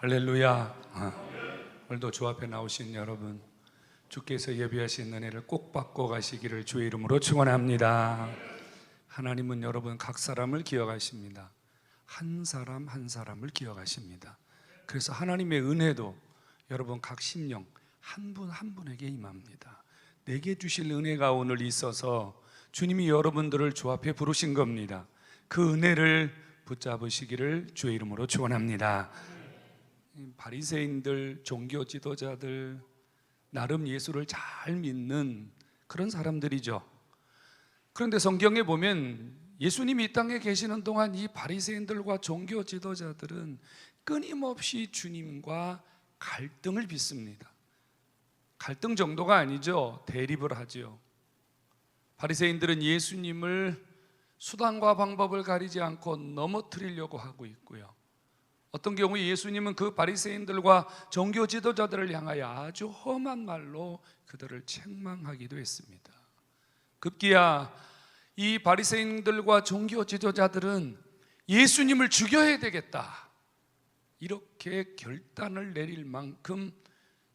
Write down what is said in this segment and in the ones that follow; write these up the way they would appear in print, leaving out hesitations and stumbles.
할렐루야. 오늘도 주 앞에 나오신 여러분, 주께서 예비하신 은혜를 꼭 받고 가시기를 주의 이름으로 축원합니다. 하나님은 여러분 각 사람을 기억하십니다. 한 사람 한 사람을 기억하십니다. 그래서 하나님의 은혜도 여러분 각 심령 한 분 한 분에게 임합니다. 내게 주실 은혜가 오늘 있어서 주님이 여러분들을 주 앞에 부르신 겁니다. 그 은혜를 붙잡으시기를 주의 이름으로 축원합니다. 바리새인들, 종교 지도자들, 나름 예수를 잘 믿는 그런 사람들이죠. 그런데 성경에 보면 예수님이 이 땅에 계시는 동안 이 바리새인들과 종교 지도자들은 끊임없이 주님과 갈등을 빚습니다. 갈등 정도가 아니죠. 대립을 하죠. 바리새인들은 예수님을 수단과 방법을 가리지 않고 넘어뜨리려고 하고 있고요. 어떤 경우에 예수님은 그 바리새인들과 종교 지도자들을 향하여 아주 험한 말로 그들을 책망하기도 했습니다. 급기야 이 바리새인들과 종교 지도자들은 예수님을 죽여야 되겠다, 이렇게 결단을 내릴 만큼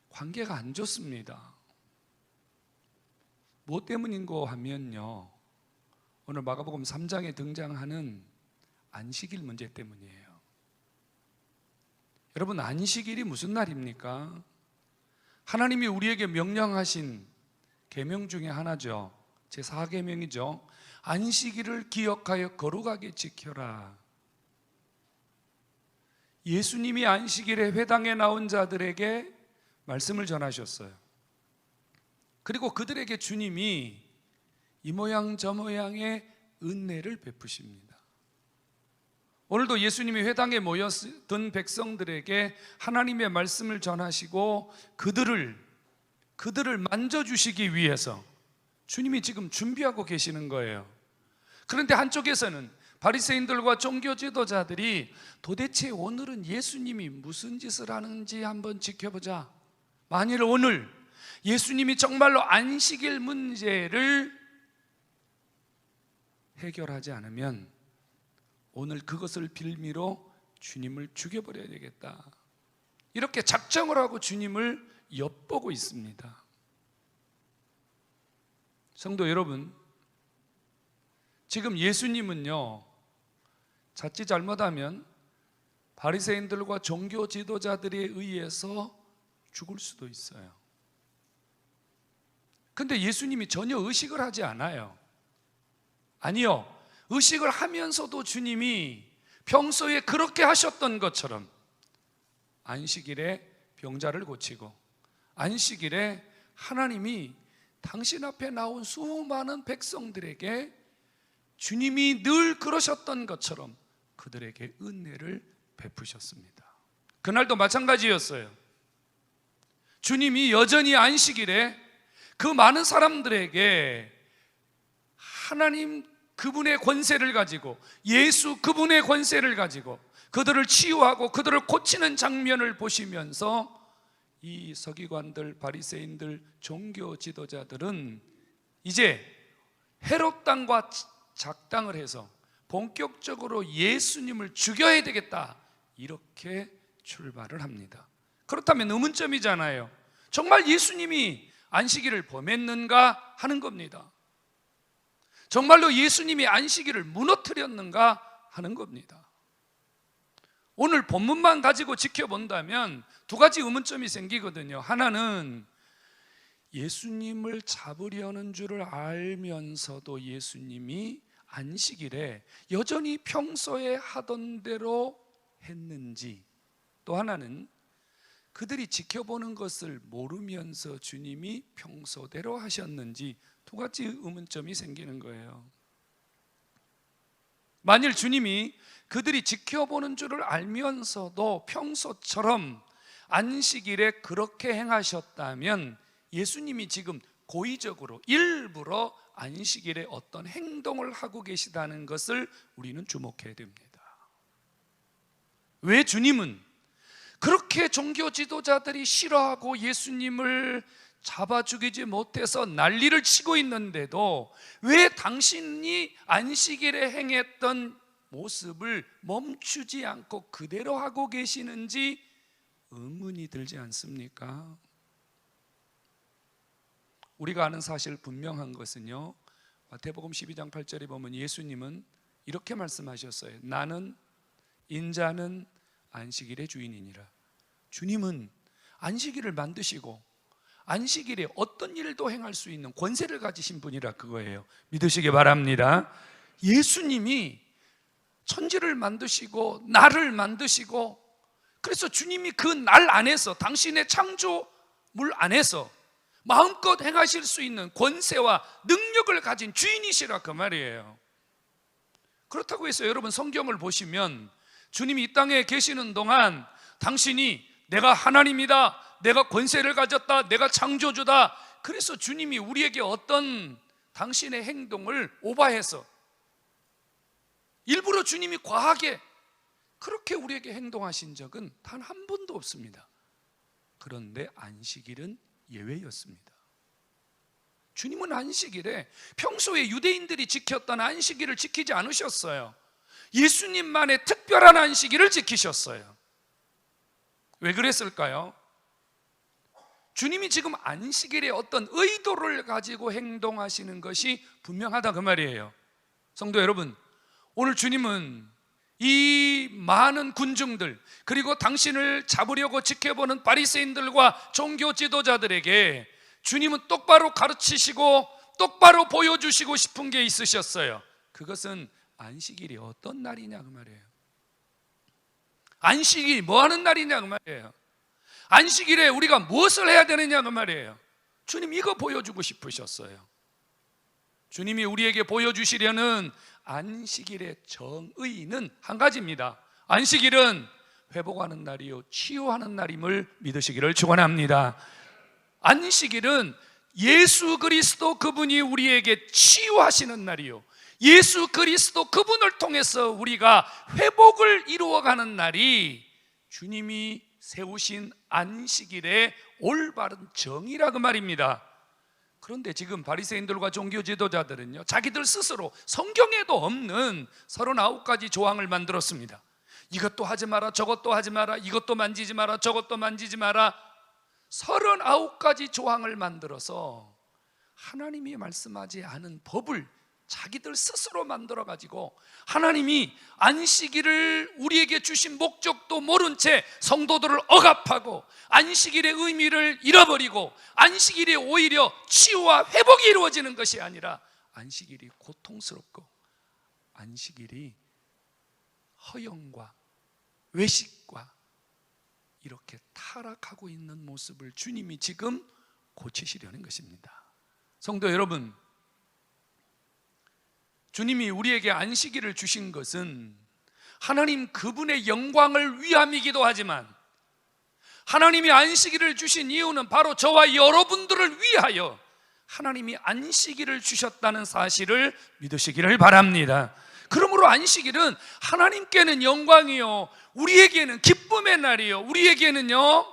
관계가 안 좋습니다. 뭐 때문인고 하면요, 오늘 마가복음 3장에 등장하는 안식일 문제 때문이에요. 여러분, 안식일이 무슨 날입니까? 하나님이 우리에게 명령하신 계명 중에 하나죠. 제4계명이죠. 안식일을 기억하여 거룩하게 지켜라. 예수님이 안식일에 회당에 나온 자들에게 말씀을 전하셨어요. 그리고 그들에게 주님이 이 모양 저 모양의 은혜를 베푸십니다. 오늘도 예수님이 회당에 모였던 백성들에게 하나님의 말씀을 전하시고 그들을 만져주시기 위해서 주님이 지금 준비하고 계시는 거예요. 그런데 한쪽에서는 바리새인들과 종교 지도자들이 도대체 오늘은 예수님이 무슨 짓을 하는지 한번 지켜보자. 만일 오늘 예수님이 정말로 안식일 문제를 해결하지 않으면 오늘 그것을 빌미로 주님을 죽여버려야 되겠다, 이렇게 작정을 하고 주님을 엿보고 있습니다. 성도 여러분, 지금 예수님은요, 자칫 잘못하면 바리새인들과 종교 지도자들에 의해서 죽을 수도 있어요. 근데 예수님이 전혀 의식을 하지 않아요. 아니요, 의식을 하면서도 주님이 평소에 그렇게 하셨던 것처럼 안식일에 병자를 고치고, 안식일에 하나님이 당신 앞에 나온 수많은 백성들에게 주님이 늘 그러셨던 것처럼 그들에게 은혜를 베푸셨습니다. 그날도 마찬가지였어요. 주님이 여전히 안식일에 그 많은 사람들에게 하나님 그분의 권세를 가지고, 예수 그분의 권세를 가지고 그들을 치유하고 그들을 고치는 장면을 보시면서 이 서기관들, 바리새인들, 종교 지도자들은 이제 헤롯 당과 작당을 해서 본격적으로 예수님을 죽여야 되겠다, 이렇게 출발을 합니다. 그렇다면 의문점이잖아요. 정말 예수님이 안식일을 범했는가 하는 겁니다. 정말로 예수님이 안식일을 무너뜨렸는가 하는 겁니다. 오늘 본문만 가지고 지켜본다면 두 가지 의문점이 생기거든요. 하나는 예수님을 잡으려는 줄을 알면서도 예수님이 안식일에 여전히 평소에 하던 대로 했는지, 또 하나는 그들이 지켜보는 것을 모르면서 주님이 평소대로 하셨는지, 두 가지 의문점이 생기는 거예요. 만일 주님이 그들이 지켜보는 줄을 알면서도 평소처럼 안식일에 그렇게 행하셨다면 예수님이 지금 고의적으로 일부러 안식일에 어떤 행동을 하고 계시다는 것을 우리는 주목해야 됩니다. 왜 주님은 그렇게 종교 지도자들이 싫어하고 예수님을 잡아 죽이지 못해서 난리를 치고 있는데도 왜 당신이 안식일에 행했던 모습을 멈추지 않고 그대로 하고 계시는지 의문이 들지 않습니까? 우리가 아는 사실 분명한 것은요, 마태복음 12장 8절에 보면 예수님은 이렇게 말씀하셨어요. 나는 인자는 안식일의 주인이니라. 주님은 안식일을 만드시고 안식일에 어떤 일도 행할 수 있는 권세를 가지신 분이라 그거예요. 믿으시기 바랍니다. 예수님이 천지를 만드시고 나를 만드시고, 그래서 주님이 그 날 안에서, 당신의 창조물 안에서 마음껏 행하실 수 있는 권세와 능력을 가진 주인이시라 그 말이에요. 그렇다고 해서 여러분 성경을 보시면 주님이 이 땅에 계시는 동안 당신이 내가 하나님이다, 내가 권세를 가졌다, 내가 창조주다, 그래서 주님이 우리에게 어떤 당신의 행동을 오버해서 일부러 주님이 과하게 그렇게 우리에게 행동하신 적은 단 한 번도 없습니다. 그런데 안식일은 예외였습니다. 주님은 안식일에 평소에 유대인들이 지켰던 안식일을 지키지 않으셨어요. 예수님만의 특별한 안식일을 지키셨어요. 왜 그랬을까요? 주님이 지금 안식일에 어떤 의도를 가지고 행동하시는 것이 분명하다 그 말이에요. 성도 여러분, 오늘 주님은 이 많은 군중들, 그리고 당신을 잡으려고 지켜보는 바리새인들과 종교 지도자들에게 주님은 똑바로 가르치시고 똑바로 보여주시고 싶은 게 있으셨어요. 그것은 안식일이 어떤 날이냐 그 말이에요. 안식일이 뭐 하는 날이냐 그 말이에요. 안식일에 우리가 무엇을 해야 되느냐 그 말이에요. 주님 이거 보여주고 싶으셨어요. 주님이 우리에게 보여주시려는 안식일의 정의는 한 가지입니다. 안식일은 회복하는 날이요 치유하는 날임을 믿으시기를 축원합니다. 안식일은 예수 그리스도 그분이 우리에게 치유하시는 날이요, 예수 그리스도 그분을 통해서 우리가 회복을 이루어가는 날이 주님이 세우신 안식일의 올바른 정의라 그 말입니다. 그런데 지금 바리새인들과 종교 지도자들은요, 자기들 스스로 성경에도 없는 39가지 조항을 만들었습니다. 이것도 하지 마라, 저것도 하지 마라, 이것도 만지지 마라, 저것도 만지지 마라. 39가지 조항을 만들어서 하나님이 말씀하지 않은 법을 자기들 스스로 만들어가지고 하나님이 안식일을 우리에게 주신 목적도 모른 채 성도들을 억압하고 안식일의 의미를 잃어버리고 안식일이 오히려 치유와 회복이 이루어지는 것이 아니라 안식일이 고통스럽고 안식일이 허영과 외식과 이렇게 타락하고 있는 모습을 주님이 지금 고치시려는 것입니다. 성도 여러분, 주님이 우리에게 안식일을 주신 것은 하나님 그분의 영광을 위함이기도 하지만, 하나님이 안식일을 주신 이유는 바로 저와 여러분들을 위하여 하나님이 안식일을 주셨다는 사실을 믿으시기를 바랍니다. 그러므로 안식일은 하나님께는 영광이요, 우리에게는 기쁨의 날이요, 우리에게는요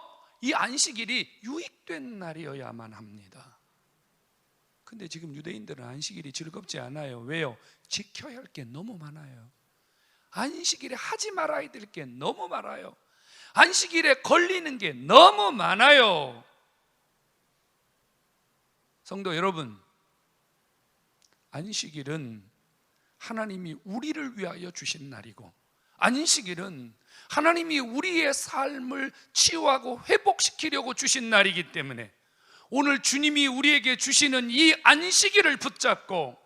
이 안식일이 유익된 날이어야만 합니다. 근데 지금 유대인들은 안식일이 즐겁지 않아요. 왜요? 지켜야 할 게 너무 많아요. 안식일에 하지 말아야 될 게 너무 많아요. 안식일에 걸리는 게 너무 많아요. 성도 여러분, 안식일은 하나님이 우리를 위하여 주신 날이고, 안식일은 하나님이 우리의 삶을 치유하고 회복시키려고 주신 날이기 때문에 오늘 주님이 우리에게 주시는 이 안식일을 붙잡고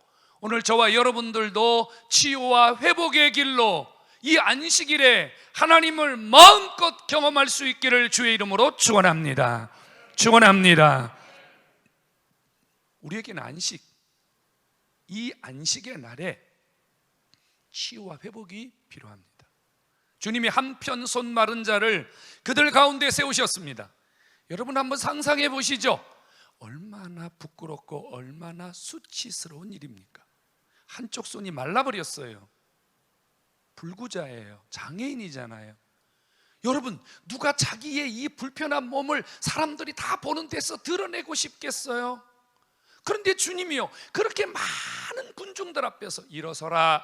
오늘 저와 여러분들도 치유와 회복의 길로 이 안식일에 하나님을 마음껏 경험할 수 있기를 주의 이름으로 축원합니다. 축원합니다. 우리에게는 안식, 이 안식의 날에 치유와 회복이 필요합니다. 주님이 한편 손 마른 자를 그들 가운데 세우셨습니다. 여러분 한번 상상해 보시죠. 얼마나 부끄럽고 얼마나 수치스러운 일입니까? 한쪽 손이 말라버렸어요. 불구자예요. 장애인이잖아요. 여러분, 누가 자기의 이 불편한 몸을 사람들이 다 보는 데서 드러내고 싶겠어요? 그런데 주님이요, 그렇게 많은 군중들 앞에서 일어서라.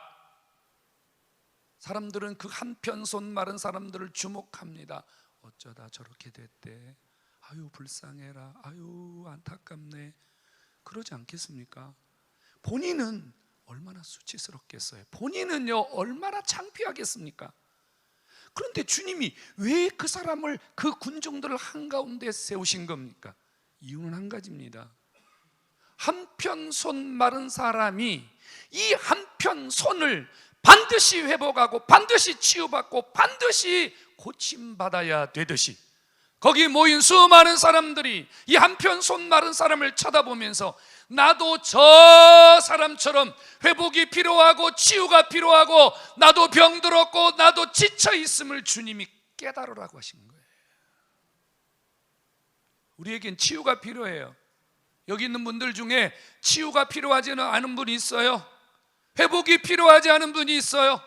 사람들은 그 한편 손 마른 사람들을 주목합니다. 어쩌다 저렇게 됐대. 아유 불쌍해라. 아유 안타깝네. 그러지 않겠습니까? 본인은 얼마나 수치스럽겠어요. 본인은요 얼마나 창피하겠습니까? 그런데 주님이 왜 그 사람을, 그 군중들을 한가운데 세우신 겁니까? 이유는 한 가지입니다. 한편 손 마른 사람이 이 한편 손을 반드시 회복하고 반드시 치유받고 반드시 고침받아야 되듯이, 거기 모인 수많은 사람들이 이 한편 손 마른 사람을 쳐다보면서 나도 저 사람처럼 회복이 필요하고 치유가 필요하고 나도 병들었고 나도 지쳐 있음을 주님이 깨달으라고 하신 거예요. 우리에겐 치유가 필요해요. 여기 있는 분들 중에 치유가 필요하지는 않은 분이 있어요. 회복이 필요하지 않은 분이 있어요.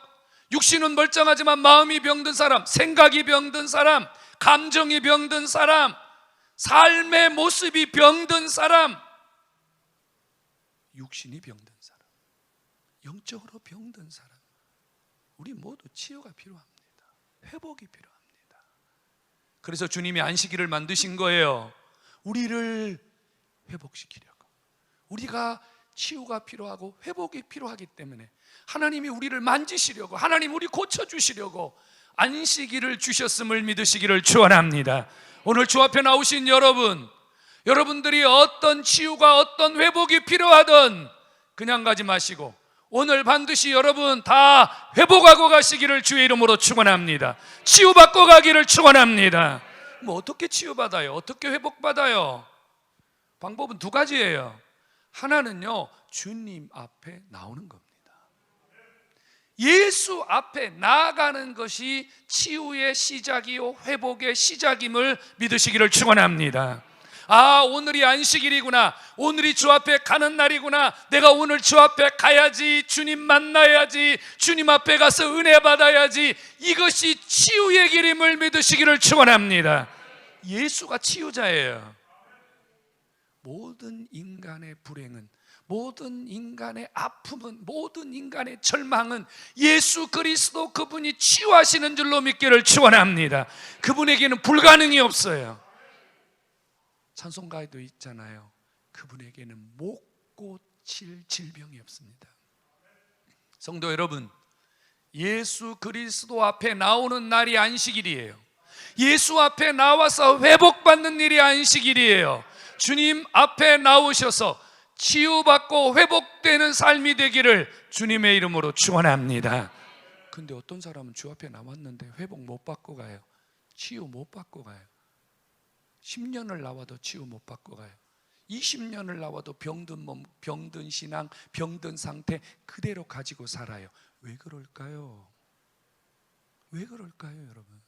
육신은 멀쩡하지만 마음이 병든 사람, 생각이 병든 사람, 감정이 병든 사람, 삶의 모습이 병든 사람, 육신이 병든 사람, 영적으로 병든 사람, 우리 모두 치유가 필요합니다. 회복이 필요합니다. 그래서 주님이 안식일을 만드신 거예요. 우리를 회복시키려고. 우리가 치유가 필요하고 회복이 필요하기 때문에 하나님이 우리를 만지시려고, 하나님 우리 고쳐주시려고 안식일을 주셨음을 믿으시기를 축원합니다. 오늘 주 앞에 나오신 여러분들이 어떤 치유가 어떤 회복이 필요하든 그냥 가지 마시고 오늘 반드시 여러분 다 회복하고 가시기를 주의 이름으로 축원합니다. 치유받고 가기를 축원합니다. 뭐 어떻게 치유받아요? 어떻게 회복받아요? 방법은 두 가지예요. 하나는요, 주님 앞에 나오는 겁니다. 예수 앞에 나아가는 것이 치유의 시작이요 회복의 시작임을 믿으시기를 축원합니다. 아, 오늘이 안식일이구나, 오늘이 주 앞에 가는 날이구나, 내가 오늘 주 앞에 가야지, 주님 만나야지, 주님 앞에 가서 은혜 받아야지, 이것이 치유의 길임을 믿으시기를 축원합니다. 예수가 치유자예요. 모든 인간의 불행은, 모든 인간의 아픔은, 모든 인간의 절망은 예수 그리스도 그분이 치유하시는 줄로 믿기를 축원합니다. 그분에게는 불가능이 없어요. 찬송가에도 있잖아요. 그분에게는 못 고칠 질병이 없습니다. 성도 여러분, 예수 그리스도 앞에 나오는 날이 안식일이에요. 예수 앞에 나와서 회복받는 일이 안식일이에요. 주님 앞에 나오셔서 치유받고 회복되는 삶이 되기를 주님의 이름으로 축원합니다. 근데 어떤 사람은 주 앞에 나왔는데 회복 못 받고 가요. 치유 못 받고 가요. 10년을 나와도 치유 못 받고 가요. 20년을 나와도 병든 몸, 병든 신앙, 병든 상태 그대로 가지고 살아요. 왜 그럴까요? 왜 그럴까요, 여러분?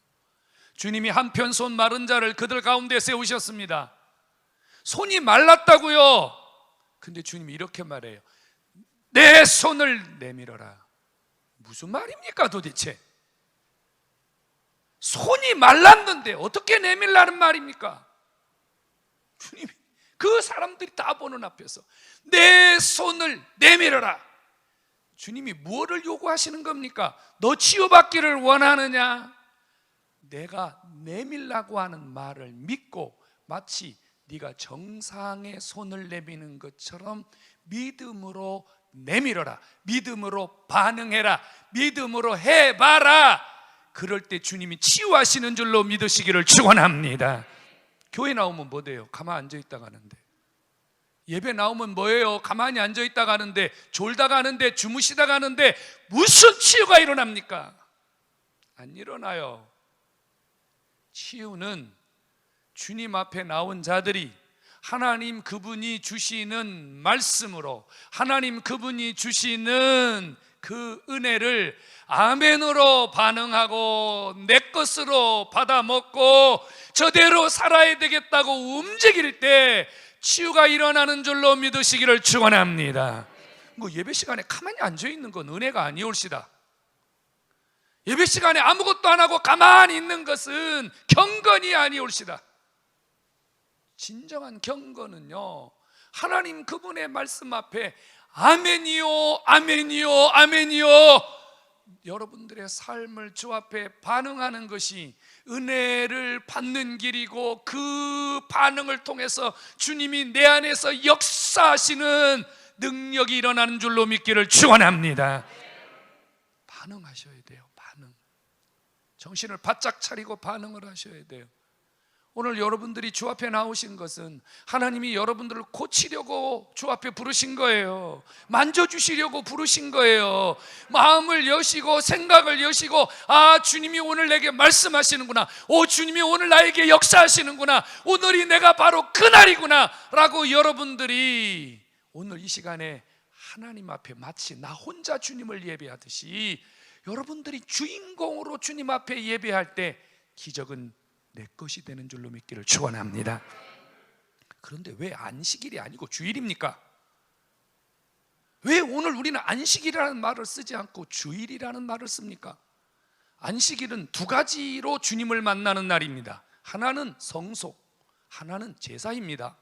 주님이 한편 손 마른 자를 그들 가운데 세우셨습니다. 손이 말랐다고요. 근데 주님이 이렇게 말해요. 내 손을 내밀어라. 무슨 말입니까 도대체? 손이 말랐는데 어떻게 내밀라는 말입니까? 주님이 그 사람들이 다 보는 앞에서 내 손을 내밀어라. 주님이 무엇을 요구하시는 겁니까? 너 치유받기를 원하느냐? 내가 내밀라고 하는 말을 믿고 마치 네가 정상의 손을 내미는 것처럼 믿음으로 내밀어라. 믿음으로 반응해라. 믿음으로 해봐라. 그럴 때 주님이 치유하시는 줄로 믿으시기를 축원합니다. 교회 나오면 뭐 돼요? 가만히 앉아있다 가는데. 예배 나오면 뭐예요? 가만히 앉아있다 가는데, 졸다 가는데, 주무시다 가는데 무슨 치유가 일어납니까? 안 일어나요. 치유는 주님 앞에 나온 자들이 하나님 그분이 주시는 말씀으로, 하나님 그분이 주시는 그 은혜를 아멘으로 반응하고 내 것으로 받아 먹고 저대로 살아야 되겠다고 움직일 때 치유가 일어나는 줄로 믿으시기를 축원합니다. 뭐 예배 시간에 가만히 앉아 있는 건 은혜가 아니올시다. 예배 시간에 아무것도 안 하고 가만히 있는 것은 경건이 아니올시다. 진정한 경건은요, 하나님 그분의 말씀 앞에 아멘이요 아멘이요 아멘이요 여러분들의 삶을 주 앞에 반응하는 것이 은혜를 받는 길이고, 그 반응을 통해서 주님이 내 안에서 역사하시는 능력이 일어나는 줄로 믿기를 축원합니다. 반응하셔야 돼요. 반응. 정신을 바짝 차리고 반응을 하셔야 돼요. 오늘 여러분들이 주 앞에 나오신 것은 하나님이 여러분들을 고치려고 주 앞에 부르신 거예요. 만져주시려고 부르신 거예요. 마음을 여시고 생각을 여시고, 아, 주님이 오늘 내게 말씀하시는구나, 오, 주님이 오늘 나에게 역사하시는구나, 오늘이 내가 바로 그날이구나 라고 여러분들이 오늘 이 시간에 하나님 앞에 마치 나 혼자 주님을 예배하듯이 여러분들이 주인공으로 주님 앞에 예배할 때 기적은 내 것이 되는 줄로 믿기를 축원합니다. 그런데 왜 안식일이 아니고 주일입니까? 왜 오늘 우리는 안식일이라는 말을 쓰지 않고 주일이라는 말을 씁니까? 안식일은 두 가지로 주님을 만나는 날입니다. 하나는 성속, 하나는 제사입니다.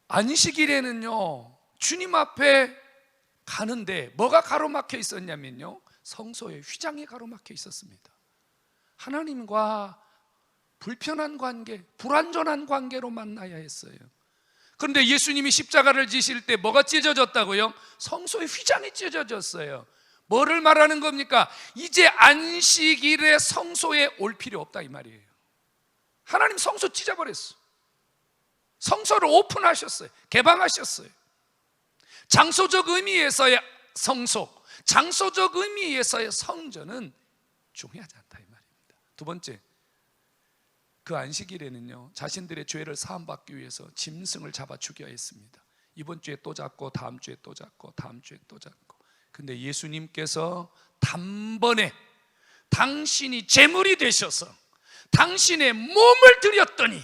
안식일에는요, 주님 앞에 가는데 뭐가 가로막혀 있었냐면요, 성소에 휘장이 가로막혀 있었습니다. 하나님과 불편한 관계, 불완전한 관계로 만나야 했어요. 그런데 예수님이 십자가를 지실 때 뭐가 찢어졌다고요? 성소의 휘장이 찢어졌어요. 뭐를 말하는 겁니까? 이제 안식일에 성소에 올 필요 없다 이 말이에요. 하나님 성소 찢어버렸어. 성소를 오픈하셨어요. 개방하셨어요. 장소적 의미에서의 성소, 장소적 의미에서의 성전은 중요하지 않다 이 말입니다. 두 번째, 그 안식일에는요, 자신들의 죄를 사함받기 위해서 짐승을 잡아 죽여야 했습니다. 이번 주에 또 잡고, 다음 주에 또 잡고, 다음 주에 또 잡고. 근데 예수님께서 단번에 당신이 제물이 되셔서 당신의 몸을 드렸더니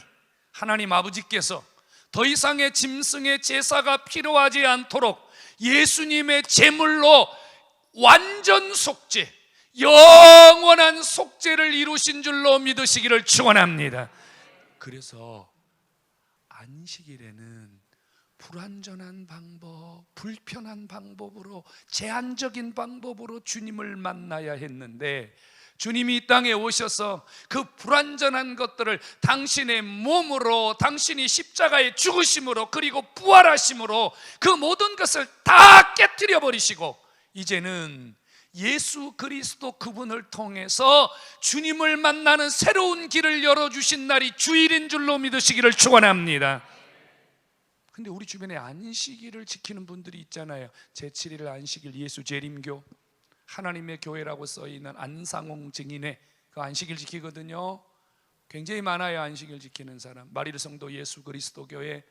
하나님 아버지께서 더 이상의 짐승의 제사가 필요하지 않도록 예수님의 제물로 완전 속죄, 영원한 속죄를 이루신 줄로 믿으시기를 축원합니다. 그래서 안식일에는 불완전한 방법, 불편한 방법으로, 제한적인 방법으로 주님을 만나야 했는데, 주님이 이 땅에 오셔서 그 불완전한 것들을 당신의 몸으로, 당신이 십자가에 죽으심으로, 그리고 부활하심으로 그 모든 것을 다 깨뜨려 버리시고, 이제는 예수 그리스도 그분을 통해서 주님을 만나는 새로운 길을 열어주신 날이 주일인 줄로 믿으시기를 축원합니다. 근데 우리 주변에 안식일을 지키는 분들이 있잖아요. 제7일 안식일 예수 재림교, 하나님의 교회라고 써있는 안상홍 증인회, 그 안식일 지키거든요. 굉장히 많아요. 안식일 지키는 사람. 마리르 성도 예수 그리스도 교회.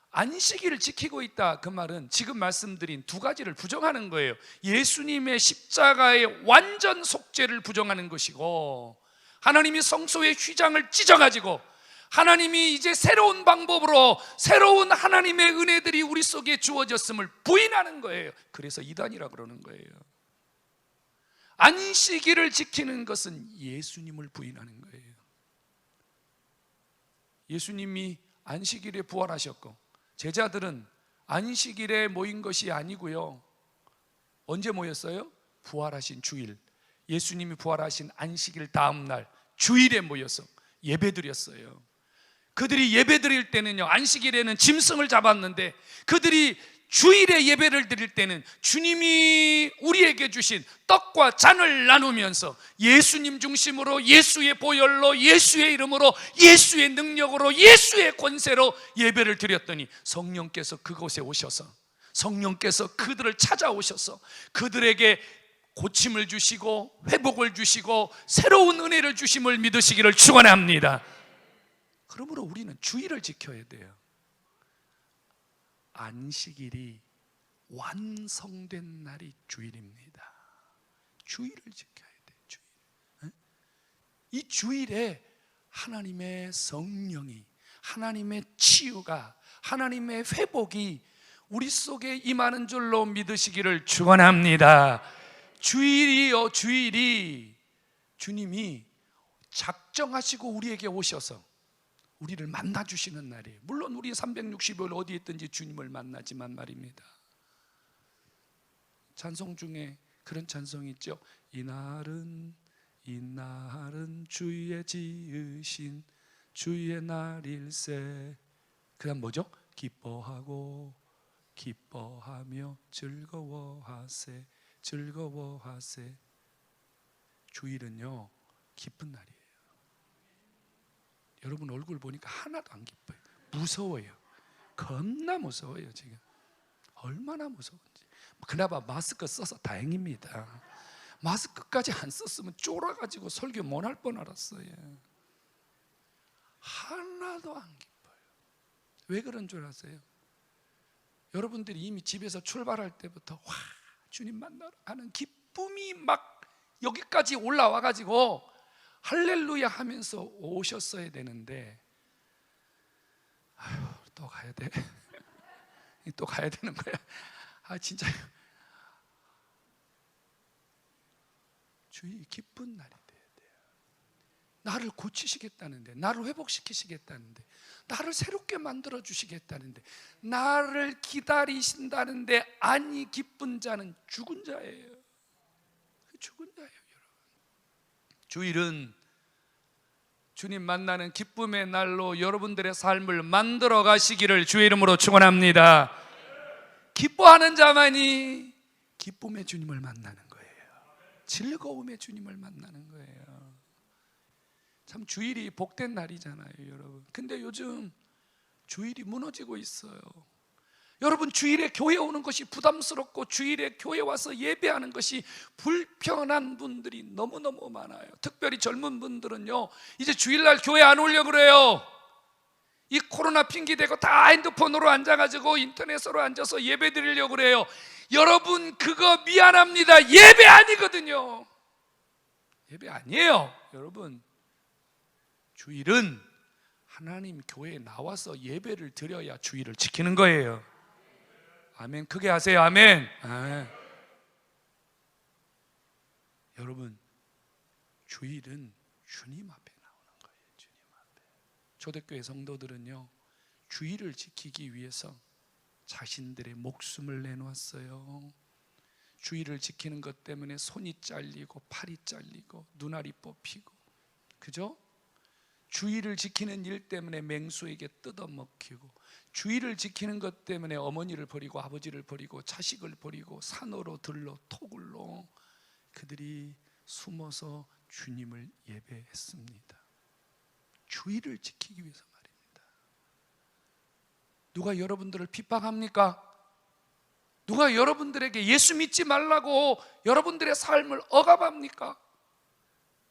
안식일을 지키고 있다, 그 말은 지금 말씀드린 두 가지를 부정하는 거예요. 예수님의 십자가의 완전 속죄를 부정하는 것이고, 하나님이 성소의 휘장을 찢어가지고 하나님이 이제 새로운 방법으로 새로운 하나님의 은혜들이 우리 속에 주어졌음을 부인하는 거예요. 그래서 이단이라 그러는 거예요. 안식일을 지키는 것은 예수님을 부인하는 거예요. 예수님이 안식일에 부활하셨고, 제자들은 안식일에 모인 것이 아니고요, 언제 모였어요? 부활하신 주일, 예수님이 부활하신 안식일 다음 날 주일에 모여서 예배드렸어요. 그들이 예배드릴 때는요, 안식일에는 짐승을 잡았는데, 그들이 주일에 예배를 드릴 때는 주님이 우리에게 주신 떡과 잔을 나누면서 예수님 중심으로, 예수의 보혈로, 예수의 이름으로, 예수의 능력으로, 예수의 권세로 예배를 드렸더니 성령께서 그곳에 오셔서, 성령께서 그들을 찾아오셔서 그들에게 고침을 주시고 회복을 주시고 새로운 은혜를 주심을 믿으시기를 축원합니다. 그러므로 우리는 주일을 지켜야 돼요. 안식일이 완성된 날이 주일입니다. 주일을 지켜야 돼요. 주일. 이 주일에 하나님의 성령이, 하나님의 치유가, 하나님의 회복이 우리 속에 임하는 줄로 믿으시기를 축원합니다. 주일이요, 주일이 주님이 작정하시고 우리에게 오셔서 우리를 만나주시는 날이에요. 물론 우리 365일 어디에 있든지 주님을 만나지만 말입니다. 찬송 중에 그런 찬송이 있죠. 이날은 주의 지으신 주의 날일세. 그 다음 뭐죠? 기뻐하며 즐거워하세. 주일은요 기쁜 날이에요. 여러분 얼굴 보니까 하나도 안 기뻐요. 무서워요. 겁나 무서워요. 지금 얼마나 무서운지. 그나마 마스크 써서 다행입니다. 마스크까지 안 썼으면 쫄아가지고 설교 못 할 뻔 알았어요. 하나도 안 기뻐요. 왜 그런 줄 아세요? 여러분들이 이미 집에서 출발할 때부터 와 주님 만나러 하는 기쁨이 막 여기까지 올라와가지고 할렐루야 하면서 오셨어야 되는데, 아휴, 또 가야 돼. 또 가야 되는 거야. 진짜 주의 기쁜 날이 돼야 돼요. 나를 고치시겠다는데, 나를 회복시키시겠다는데, 나를 새롭게 만들어 주시겠다는데, 나를 기다리신다는데 아니 기쁜 자는 죽은 자예요. 죽은 자예요, 여러분. 주일은 주님 만나는 기쁨의 날로 여러분들의 삶을 만들어 가시기를 주의 이름으로 축원합니다. 기뻐하는 자만이 기쁨의 주님을 만나는 거예요. 즐거움의 주님을 만나는 거예요. 참 주일이 복된 날이잖아요, 여러분. 근데 요즘 주일이 무너지고 있어요. 여러분, 주일에 교회 오는 것이 부담스럽고 주일에 교회 와서 예배하는 것이 불편한 분들이 너무너무 많아요. 특별히 젊은 분들은요, 이제 주일날 교회 안 오려고 그래요. 이 코로나 핑계대고 다 핸드폰으로 앉아가지고 인터넷으로 앉아서 예배 드리려고 그래요. 여러분, 그거 미안합니다. 예배 아니거든요. 예배 아니에요. 여러분, 주일은 하나님 교회에 나와서 예배를 드려야 주일을 지키는 거예요. 아멘. 크게 하세요. 아멘. 여러분, 주일은 주님 앞에 나오는 거예요. 주님 앞에. 초대교회 성도들은요, 주일을 지키기 위해서 자신들의 목숨을 내놓았어요. 주일을 지키는 것 때문에 손이 잘리고 팔이 잘리고 눈알이 뽑히고, 그죠? 주일을 지키는 일 때문에 맹수에게 뜯어먹히고, 주일을 지키는 것 때문에 어머니를 버리고 아버지를 버리고 자식을 버리고 산으로 들러 토굴로 그들이 숨어서 주님을 예배했습니다. 주일을 지키기 위해서 말입니다. 누가 여러분들을 핍박합니까? 누가 여러분들에게 예수 믿지 말라고 여러분들의 삶을 억압합니까?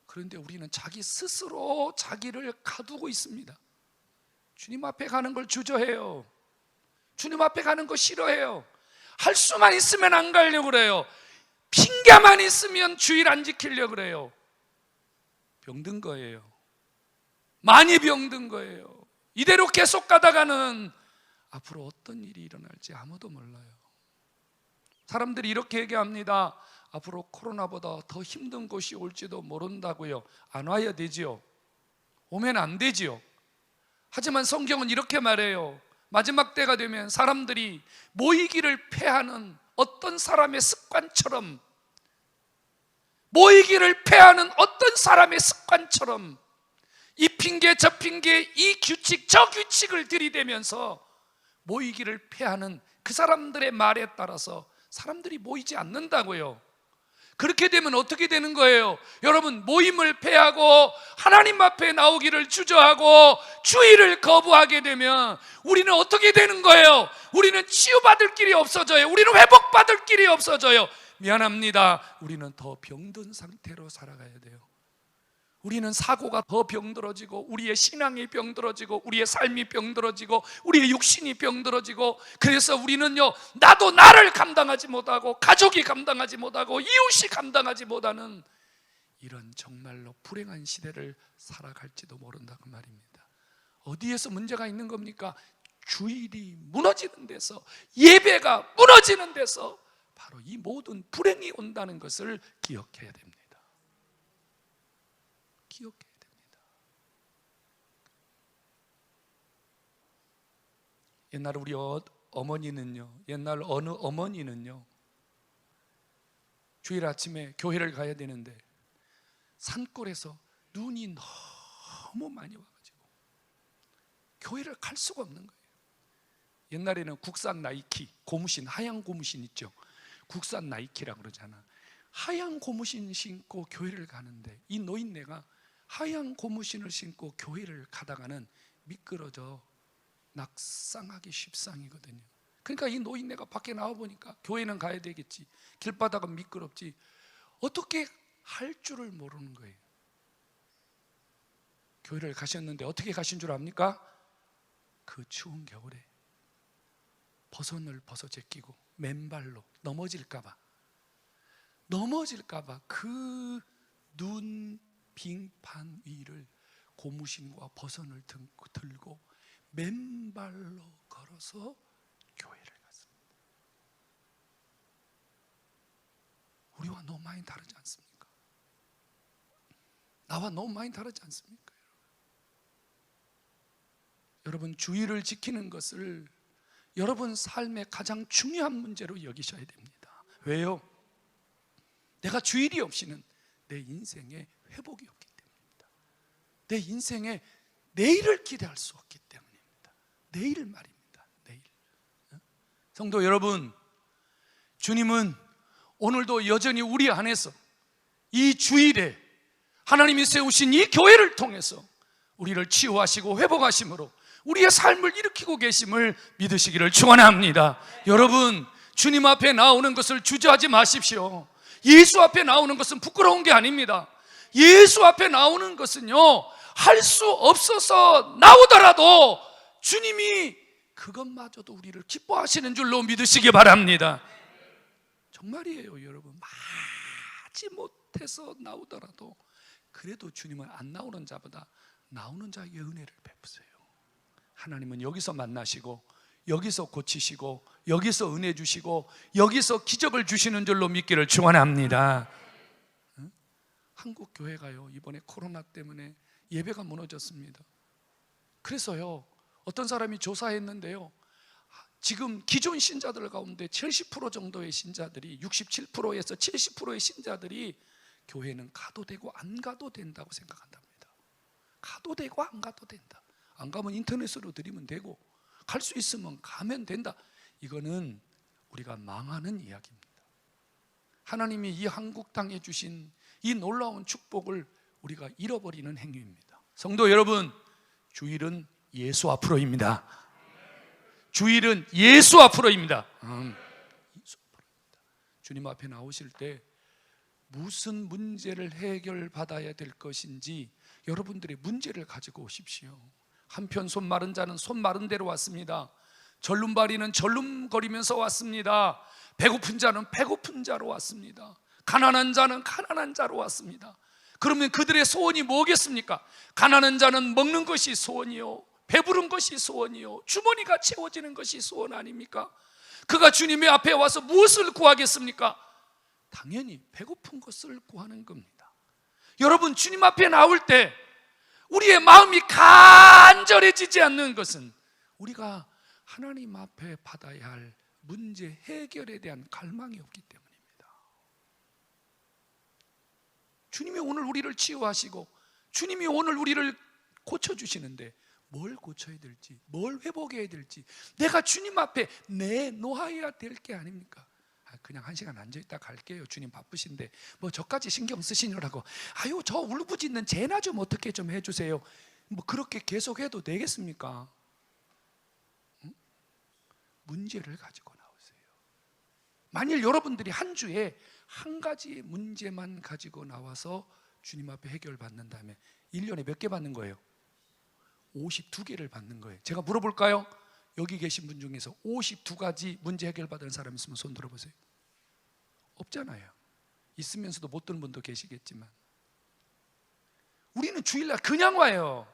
그런데 우리는 자기 스스로 자기를 가두고 있습니다. 주님 앞에 가는 걸 주저해요. 주님 앞에 가는 거 싫어해요. 할 수만 있으면 안 가려고 그래요. 핑계만 있으면 주일 안 지키려고 그래요. 병든 거예요. 많이 병든 거예요. 이대로 계속 가다가는 앞으로 어떤 일이 일어날지 아무도 몰라요. 사람들이 이렇게 얘기합니다. 앞으로 코로나보다 더 힘든 것이 올지도 모른다고요. 안 와야 되지요. 오면 안 되지요. 하지만 성경은 이렇게 말해요. 마지막 때가 되면 사람들이 모이기를 패하는 어떤 사람의 습관처럼, 모이기를 패하는 어떤 사람의 습관처럼 이 핑계 저 핑계, 이 규칙 저 규칙을 들이대면서 모이기를 패하는 그 사람들의 말에 따라서 사람들이 모이지 않는다고요. 그렇게 되면 어떻게 되는 거예요? 여러분, 모임을 패하고 하나님 앞에 나오기를 주저하고 주의를 거부하게 되면 우리는 어떻게 되는 거예요? 우리는 치유받을 길이 없어져요. 우리는 회복받을 길이 없어져요. 미안합니다. 우리는 더 병든 상태로 살아가야 돼요. 우리는 사고가 더 병들어지고, 우리의 신앙이 병들어지고, 우리의 삶이 병들어지고, 우리의 육신이 병들어지고, 그래서 우리는요, 나도 나를 감당하지 못하고, 가족이 감당하지 못하고, 이웃이 감당하지 못하는 이런 정말로 불행한 시대를 살아갈지도 모른다고 말입니다. 어디에서 문제가 있는 겁니까? 주일이 무너지는 데서, 예배가 무너지는 데서 바로 이 모든 불행이 온다는 것을 기억해야 됩니다. 기억해야 됩니다. 옛날 우리 어머니는요, 옛날 어느 어머니는요, 주일 아침에 교회를 가야 되는데 산골에서 눈이 너무 많이 와가지고 교회를 갈 수가 없는 거예요. 옛날에는 국산 나이키, 고무신, 하얀 고무신 있죠. 국산 나이키라고 그러잖아. 하얀 고무신 신고 교회를 가는데 이 노인네가 하얀 고무신을 신고 교회를 가다가는 미끄러져 낙상하기 십상이거든요. 그러니까 이 노인네가 밖에 나와보니까 교회는 가야 되겠지, 길바닥은 미끄럽지, 어떻게 할 줄을 모르는 거예요. 교회를 가셨는데 어떻게 가신 줄 압니까? 그 추운 겨울에 버선을 벗어 제끼고 맨발로 넘어질까봐 그 눈 빙판 위를 고무신과 버선을 들고 맨발로 걸어서 교회를 갔습니다. 우리와 너무 많이 다르지 않습니까? 나와 너무 많이 다르지 않습니까? 여러분, 주의를 지키는 것을 여러분 삶의 가장 중요한 문제로 여기셔야 됩니다. 왜요? 내가 주일이 없이는 내 인생에 회복이 없기 때문입니다. 내 인생에 내일을 기대할 수 없기 때문입니다. 내일 말입니다. 내일. 성도 여러분, 주님은 오늘도 여전히 우리 안에서 이 주일에 하나님이 세우신 이 교회를 통해서 우리를 치유하시고 회복하심으로 우리의 삶을 일으키고 계심을 믿으시기를 축원합니다. 여러분, 주님 앞에 나오는 것을 주저하지 마십시오. 예수 앞에 나오는 것은 부끄러운 게 아닙니다. 예수 앞에 나오는 것은요, 할 수 없어서 나오더라도 주님이 그것마저도 우리를 기뻐하시는 줄로 믿으시기 바랍니다. 정말이에요. 여러분, 마지 못해서 나오더라도 그래도 주님은 안 나오는 자보다 나오는 자에게 은혜를 베푸세요. 하나님은 여기서 만나시고 여기서 고치시고 여기서 은혜 주시고 여기서 기적을 주시는 줄로 믿기를 축원합니다. 한국 교회가요, 이번에 코로나 때문에 예배가 무너졌습니다. 그래서요, 어떤 사람이 조사했는데요, 지금 기존 신자들 가운데 70% 정도의 신자들이, 67%에서 70%의 신자들이 교회는 가도 되고 안 가도 된다고 생각한답니다. 가도 되고 안 가도 된다. 안 가면 인터넷으로 드리면 되고 갈 수 있으면 가면 된다. 이거는 우리가 망하는 이야기입니다. 하나님이 이 한국 땅에 주신 이 놀라운 축복을 우리가 잃어버리는 행위입니다. 성도 여러분, 주일은 예수 앞으로입니다. 주일은 예수 앞으로입니다. 주님 앞에 나오실 때 무슨 문제를 해결받아야 될 것인지 여러분들의 문제를 가지고 오십시오. 한편 손 마른 자는 손 마른 대로 왔습니다. 절름발이는 절름거리면서 왔습니다. 배고픈 자는 배고픈 자로 왔습니다. 가난한 자는 가난한 자로 왔습니다. 그러면 그들의 소원이 뭐겠습니까? 가난한 자는 먹는 것이 소원이요, 배부른 것이 소원이요, 주머니가 채워지는 것이 소원 아닙니까? 그가 주님의 앞에 와서 무엇을 구하겠습니까? 당연히 배고픈 것을 구하는 겁니다. 여러분, 주님 앞에 나올 때 우리의 마음이 간절해지지 않는 것은 우리가 하나님 앞에 받아야 할 문제 해결에 대한 갈망이 없기 때문입니다. 주님이 오늘 우리를 치유하시고 주님이 오늘 우리를 고쳐주시는데 뭘 고쳐야 될지, 뭘 회복해야 될지 내가 주님 앞에 내놓아야 될 게 아닙니까? 그냥 한 시간 앉아있다 갈게요, 주님 바쁘신데 뭐 저까지 신경 쓰시느라고 아유 저 울부짖는 제나 좀 어떻게 좀 해주세요, 뭐 그렇게 계속해도 되겠습니까? 응? 문제를 가지고 나오세요. 만일 여러분들이 한 주에 한 가지 문제만 가지고 나와서 주님 앞에 해결받는다면 1년에 몇 개 받는 거예요? 52개를 받는 거예요. 제가 물어볼까요? 여기 계신 분 중에서 52가지 문제 해결받은 사람 있으면 손 들어보세요. 없잖아요. 있으면서도 못 드는 분도 계시겠지만 우리는 주일날 그냥 와요.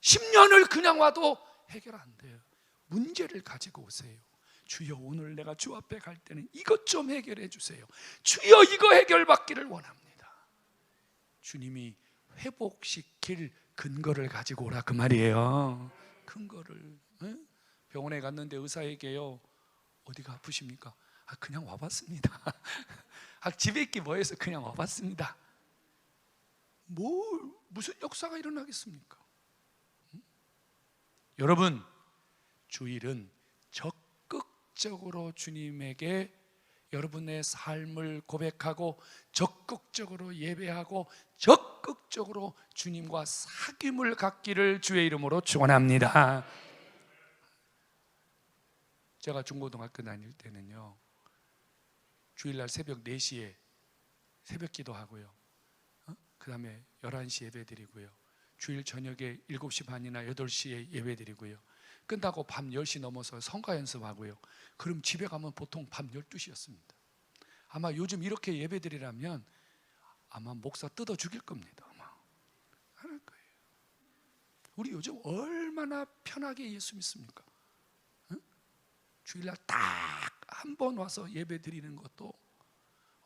10년을 그냥 와도 해결 안 돼요. 문제를 가지고 오세요. 주여, 오늘 내가 주 앞에 갈 때는 이것 좀 해결해 주세요. 주여, 이거 해결받기를 원합니다. 주님이 회복시킬 근거를 가지고 오라 그 말이에요. 근거를. 병원에 갔는데 의사에게요, 어디가 아프십니까? 그냥 와봤습니다. 집에 있기 뭐해서 그냥 와봤습니다. 무슨 역사가 일어나겠습니까? 여러분, 주일은 적극적으로 주님에게 여러분의 삶을 고백하고 적극적으로 예배하고 적극적으로 주님과 사귐을 갖기를 주의 이름으로 축원합니다. 제가 중고등학교 다닐 때는요, 주일날 새벽 4시에 새벽 기도하고요, 그 다음에 11시 예배 드리고요, 주일 저녁에 7시 반이나 8시에 예배 드리고요, 끝나고 밤 10시 넘어서 성가 연습하고요. 그럼 집에 가면 보통 밤 12시였습니다. 아마 요즘 이렇게 예배 드리라면 아마 목사 뜯어 죽일 겁니다. 아마 할 거예요. 우리 요즘 얼마나 편하게 예수 믿습니까? 응? 주일날 딱 한 번 와서 예배 드리는 것도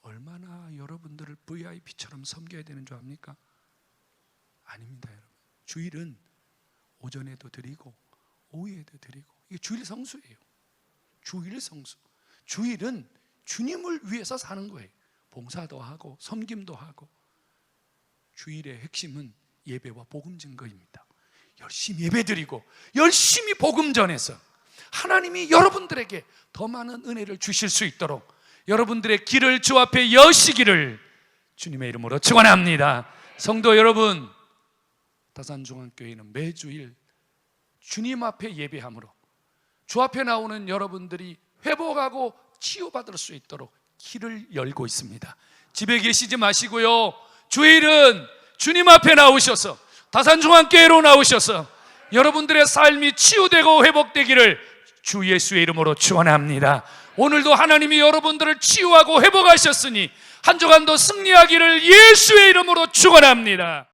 얼마나 여러분들을 VIP처럼 섬겨야 되는 줄 압니까? 아닙니다, 여러분. 주일은 오전에도 드리고 오후에도 드리고, 이게 주일 성수예요. 주일 성수. 주일은 주님을 위해서 사는 거예요. 봉사도 하고 섬김도 하고. 주일의 핵심은 예배와 복음 증거입니다. 열심히 예배드리고 열심히 복음 전해서 하나님이 여러분들에게 더 많은 은혜를 주실 수 있도록 여러분들의 길을 주 앞에 여시기를 주님의 이름으로 축원합니다. 성도 여러분, 다산중앙교회는 매주일 주님 앞에 예배함으로 주 앞에 나오는 여러분들이 회복하고 치유받을 수 있도록 길을 열고 있습니다. 집에 계시지 마시고요, 주일은 주님 앞에 나오셔서 다산중앙교회로 나오셔서 여러분들의 삶이 치유되고 회복되기를 주 예수의 이름으로 축원합니다. 오늘도 하나님이 여러분들을 치유하고 회복하셨으니 한 주간도 승리하기를 예수의 이름으로 축원합니다.